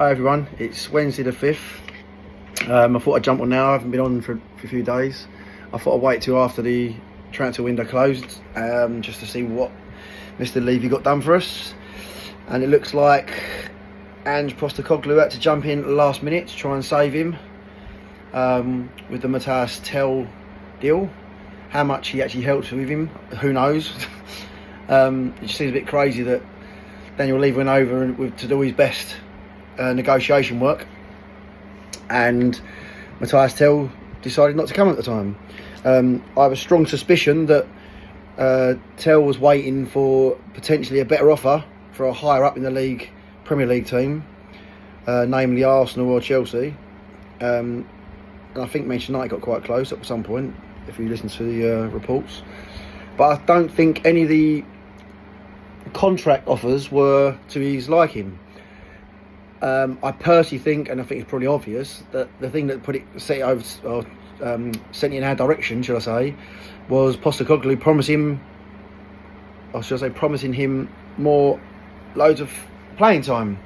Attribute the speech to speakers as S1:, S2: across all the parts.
S1: Hi everyone, it's Wednesday the 5th. I thought I'd jump on now. I haven't been on for a few days. I thought I'd wait till after the transfer window closed, just to see what Mr. Levy got done for us. And it looks like Ange Postecoglou had to jump in last minute to try and save him with the Matthias Tell deal. How much he actually helped with him, who knows? It just seems a bit crazy that Daniel Levy went over to do his best negotiation work, and Matthias Tell decided not to come at the time. I have a strong suspicion that Tell was waiting for potentially a better offer for a higher up in the league, Premier League team, namely Arsenal or Chelsea. And I think Manchester United got quite close at some point, if you listen to the reports. But I don't think any of the contract offers were to his liking. I personally think, and I think it's probably obvious, that the thing that sent it in our direction, should I say, was Postecoglou promising him loads of playing time.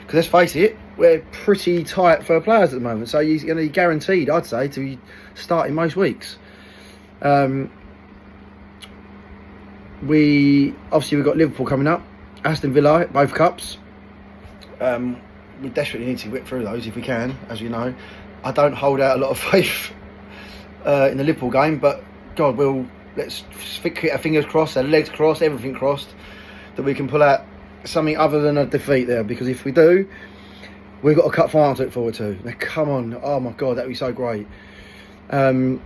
S1: Because let's face it, we're pretty tight for players at the moment, so he's going to be guaranteed, I'd say, to be starting most weeks. We've got Liverpool coming up, Aston Villa, both cups. We desperately need to whip through those if we can, as you know. I don't hold out a lot of faith in the Liverpool game, but God, let's keep our fingers crossed, our legs crossed, everything crossed, that we can pull out something other than a defeat there. Because if we do, we've got a cup final to look forward to. Now, come on, oh my God, that'd be so great. But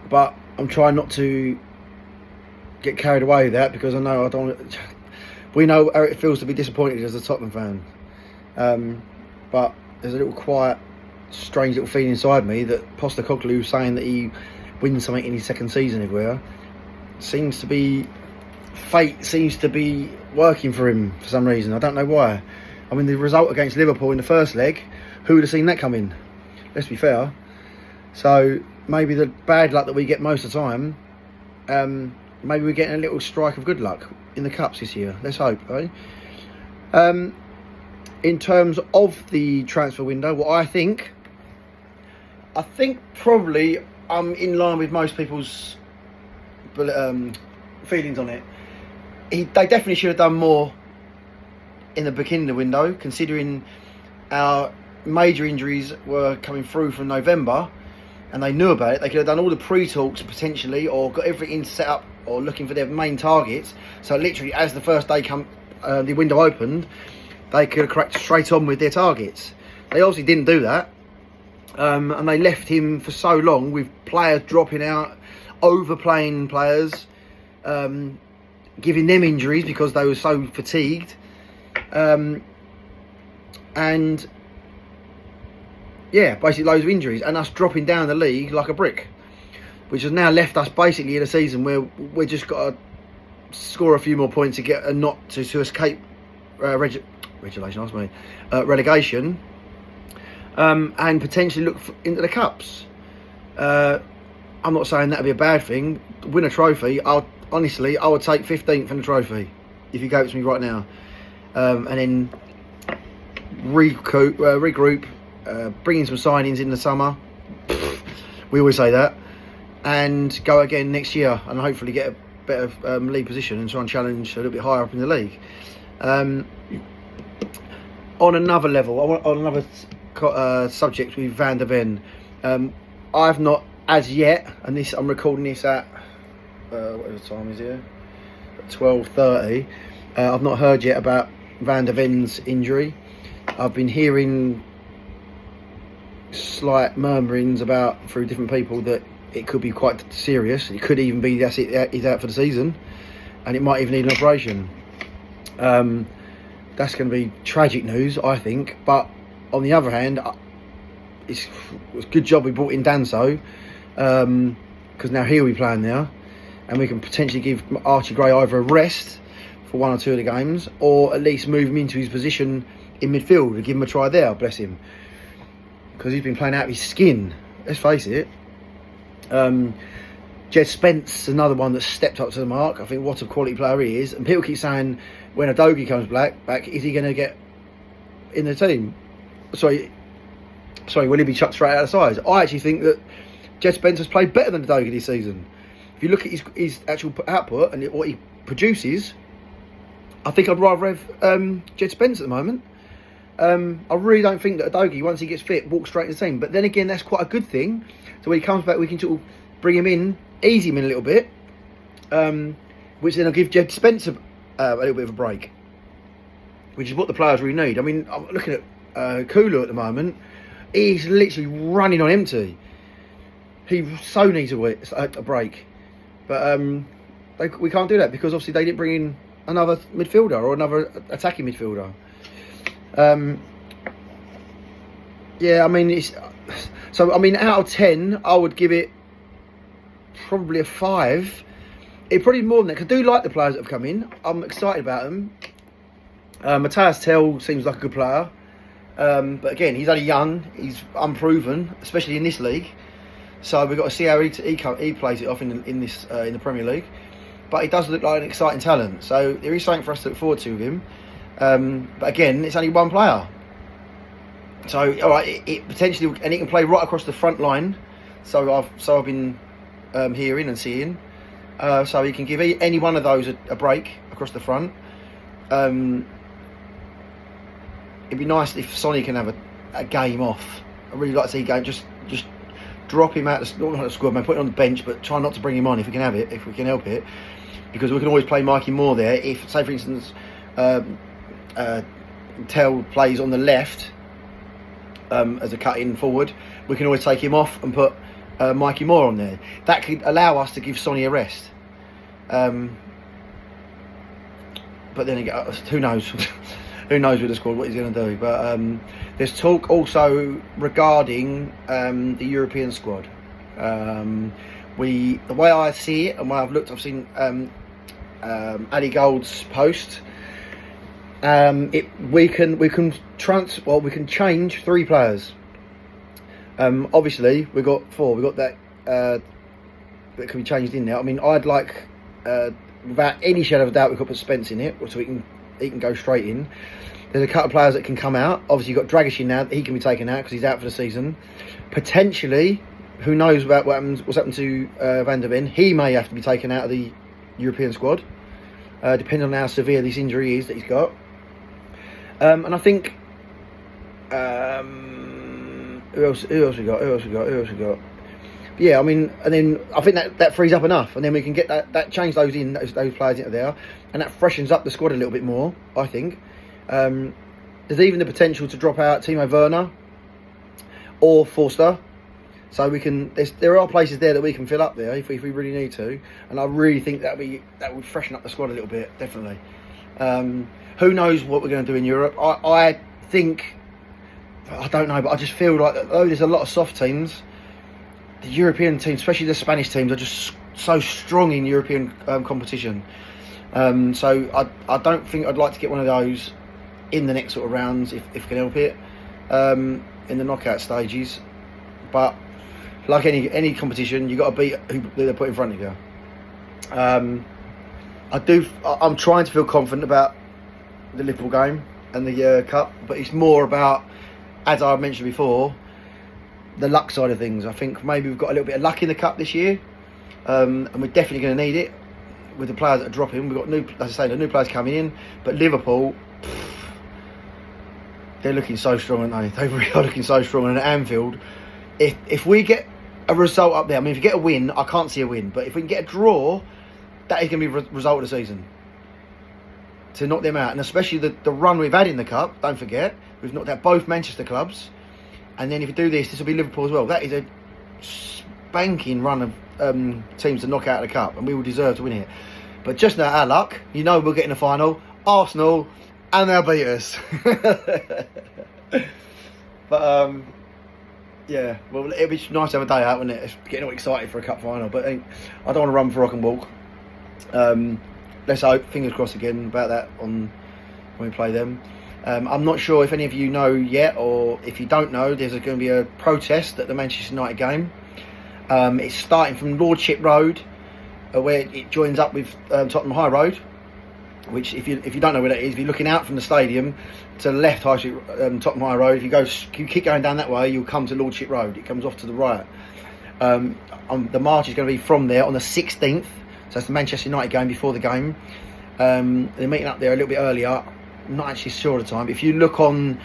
S1: I'm trying not to get carried away with that, because I know we know how it feels to be disappointed as a Tottenham fan. But there's a little quiet, strange little feeling inside me that Postecoglou saying that he wins something in his second season everywhere fate seems to be working for him for some reason. I don't know why. I mean, the result against Liverpool in the first leg, who would have seen that coming? Let's be fair. So maybe the bad luck that we get most of the time, maybe we're getting a little strike of good luck in the cups this year. Let's hope, eh? In terms of the transfer window, what I think probably I'm in line with most people's feelings on it. They definitely should have done more in the beginning of the window, considering our major injuries were coming through from November, and they knew about it. They could have done all the pre-talks potentially, or got everything set up, or looking for their main targets. So literally, as the first day the window opened, they could have cracked straight on with their targets. They obviously didn't do that, and they left him for so long with players dropping out, overplaying players, giving them injuries because they were so fatigued, and yeah, basically loads of injuries, and us dropping down the league like a brick, which has now left us basically in a season where we just got to score a few more points to get to escape relegation, and potentially look into the cups. I'm not saying that'd be a bad thing. Win a trophy, I would take 15th in the trophy if you gave it to me right now, and then regroup, bring in some signings in the summer. We always say that, and go again next year, and hopefully get a better league position and try and challenge a little bit higher up in the league. On another level, on another subject with Van der Ven, I've not as yet, and I'm recording this at whatever time is here, 12:30. I've not heard yet about Van der Ven's injury. I've been hearing slight murmurings through different people that it could be quite serious. It could even be that's it, he's out for the season, and it might even need an operation. That's going to be tragic news, I think. But on the other hand, it's a good job we brought in Danso, because now he'll be playing now, and we can potentially give Archie Gray either a rest for one or two of the games, or at least move him into his position in midfield and give him a try there, bless him, because he's been playing out of his skin, let's face it. Jed Spence, another one that stepped up to the mark. I think what a quality player he is. And people keep saying when Adogi comes back, is he going to get in the team? Sorry, will he be chucked straight out of the sides? I actually think that Jed Spencer's played better than Udogie this season. If you look at his actual output and what he produces, I think I'd rather have Jed Spencer at the moment. I really don't think that Udogie, once he gets fit, walks straight in the team. But then again, that's quite a good thing. So when he comes back, we can sort of bring him in, ease him in a little bit, which then will give Jed Spencer a little bit of a break, which is what the players really need. I mean, I'm looking at Kulu at the moment. He's literally running on empty. He so needs a break. But we can't do that because obviously they didn't bring in another midfielder or another attacking midfielder. Yeah, I mean, out of 10, I would give it probably a 5. It probably more than that, because I do like the players that have come in. I'm excited about them. Matthias Tell seems like a good player. But again, he's only young, he's unproven, especially in this league. So we've got to see how he plays it off in the Premier League. But he does look like an exciting talent. So there is something for us to look forward to with him. But again, it's only one player. So all right, it potentially, and he can play right across the front line. So I've been hearing and seeing. So he can give any one of those a break across the front. It'd be nice if Sonny can have a game off. I really like to see a game. Just drop him out the squad, man. Put him on the bench, but try not to bring him on if we can help it, because we can always play Mikey Moore there. If, say for instance, Tell plays on the left as a cut-in forward, we can always take him off and put Mikey Moore on there. That could allow us to give Sonny a rest. But then again, who knows? Who knows with the squad what he's going to do? But there's talk also regarding the European squad. The way I see it and where I've looked, I've seen Ali Gold's post. We can change 3 players. Obviously we've got 4. We've got that that can be changed in there. I mean, I'd like without any shadow of a doubt we could put Spence in it, so he can go straight in. There's a couple of players that can come out. Obviously you've got Dragic now, he can be taken out because he's out for the season. Potentially, who knows about what's happened to Van der Ven. He may have to be taken out of the European squad, depending on how severe this injury is that he's got. And I think who else we got? Yeah, I mean, and then I think that frees up enough, and then we can get that change those players into there, and that freshens up the squad a little bit more, I think. There's even the potential to drop out Timo Werner or Forster, so we can. There are places there that we can fill up there if we really need to, and I really think that would freshen up the squad a little bit, definitely. Who knows what we're going to do in Europe? I think, I don't know, but I just feel like though there's a lot of soft teams, the European teams, especially the Spanish teams, are just so strong in European competition. So I don't think I'd like to get one of those in the next sort of rounds if we can help it, in the knockout stages. But like any competition, you got to beat who they put in front of you. I'm trying to feel confident about the Liverpool game and the cup, but it's more about, as I mentioned before, the luck side of things. I think maybe we've got a little bit of luck in the cup this year, and we're definitely going to need it with the players that are dropping. We've got the new players coming in, but Liverpool, they're looking so strong, aren't they? They really are looking so strong. And at Anfield, if we get a result up there, I mean, if you get a win, I can't see a win, but if we can get a draw, that is going to be the result of the season to knock them out. And especially the run we've had in the cup, don't forget, we've knocked out both Manchester clubs, and then if you do this will be Liverpool as well. That is a spanking run of teams to knock out of the cup, and we will deserve to win it. But just now, our luck, we'll get in the final, Arsenal, and they'll beat us. But yeah, well, it'd be nice to have a day out, wouldn't it? It's getting all excited for a cup final, but I don't want to run for rock and walk. Let's hope, fingers crossed again about that when we play them. I'm not sure if any of you know yet, or if you don't know, there's going to be a protest at the Manchester United game. It's starting from Lordship Road, where it joins up with Tottenham High Road, which if you don't know where that is, if you're looking out from the stadium to the left, High Street, Tottenham High Road, if you keep going down that way, you'll come to Lordship Road. It comes off to the right. The march is going to be from there on the 16th, so that's the Manchester United game before the game. They're meeting up there a little bit earlier. I'm not actually sure of the time. If you look on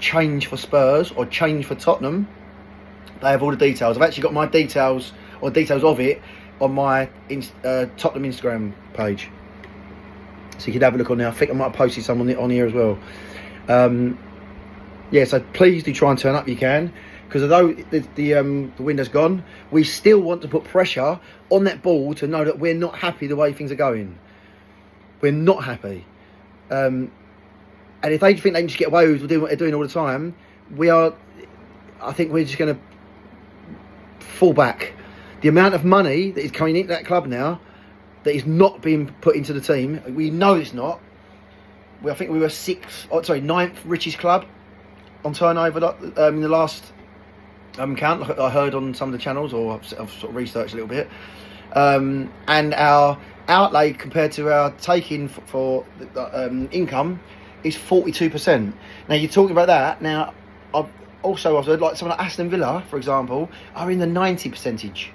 S1: Change for Spurs or Change for Tottenham, they have all the details. I've actually got my details or details of it on my Tottenham Instagram page, so you can have a look on there. I think I might have posted some on here as well. So please do try and turn up if you can, because although the window's gone, we still want to put pressure on that ball to know that we're not happy the way things are going. We're not happy. And if they think they can just get away with doing what they're doing all the time, I think we're just going to fall back. The amount of money that is coming into that club now that is not being put into the team, we know it's not. I think we were ninth richest club on turnover in the last count, like I heard on some of the channels, or I've sort of researched a little bit. And our outlay compared to our taking for income is 42%. Now you're talking about that. Now I've heard like someone like Aston Villa, for example, are in the 90%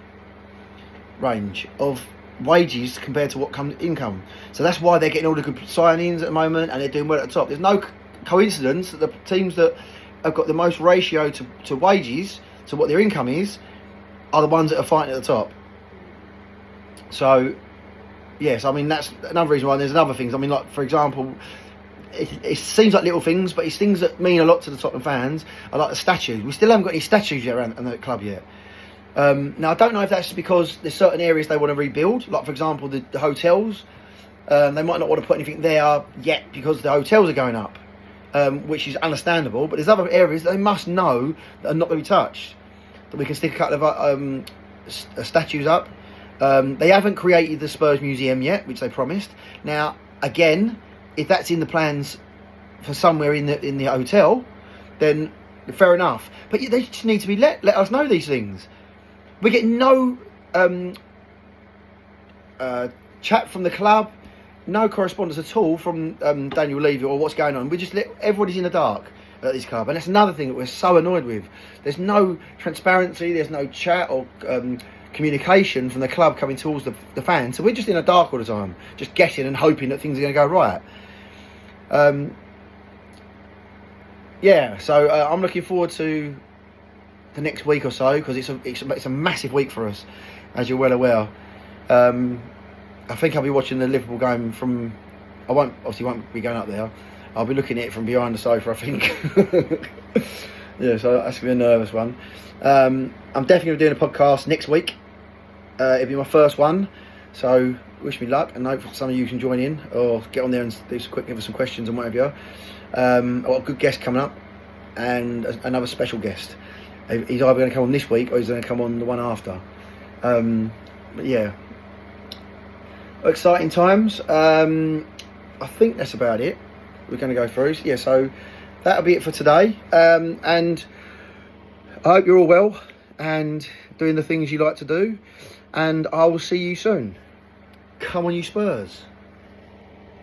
S1: range of wages compared to what comes income. So that's why they're getting all the good signings at the moment, and they're doing well at the top. There's no coincidence that the teams that have got the most ratio to wages to what their income is are the ones that are fighting at the top. So yes, I mean that's another reason why. There's other things. I mean, like for example, it seems like little things, but it's things that mean a lot to the Tottenham fans. I like the statues. We still haven't got any statues yet around the club yet. Now I don't know if that's because there's certain areas they want to rebuild, like for example the hotels. They might not want to put anything there yet because the hotels are going up, which is understandable. But there's other areas that they must know that are not going to be touched, that we can stick a couple of statues up. They haven't created the Spurs Museum yet, which they promised. Now again, if that's in the plans for somewhere in the hotel, then fair enough. But they just need to be let us know these things. We get no chat from the club, no correspondence at all from Daniel Levy or what's going on. We just let everybody's in the dark at this club, and that's another thing that we're so annoyed with. There's no transparency, there's no chat or communication from the club coming towards the fans, so we're just in the dark all the time, just guessing and hoping that things are going to go right. So I'm looking forward to the next week or so, because it's a massive week for us, as you're well aware. I think I'll be watching the Liverpool game from. I won't be going up there. I'll be looking at it from behind the sofa, I think. So that's gonna be a nervous one. I'm definitely gonna be doing a podcast next week. It'll be my first one, so wish me luck, and hope some of you can join in or get on there and give us some questions and whatever. I've got a good guest coming up and another special guest. He's either going to come on this week or he's going to come on the one after. But yeah, exciting times. I think that's about it. We're going to go through. Yeah, so that'll be it for today. And I hope you're all well and doing the things you like to do. And I will see you soon. Come on, you Spurs.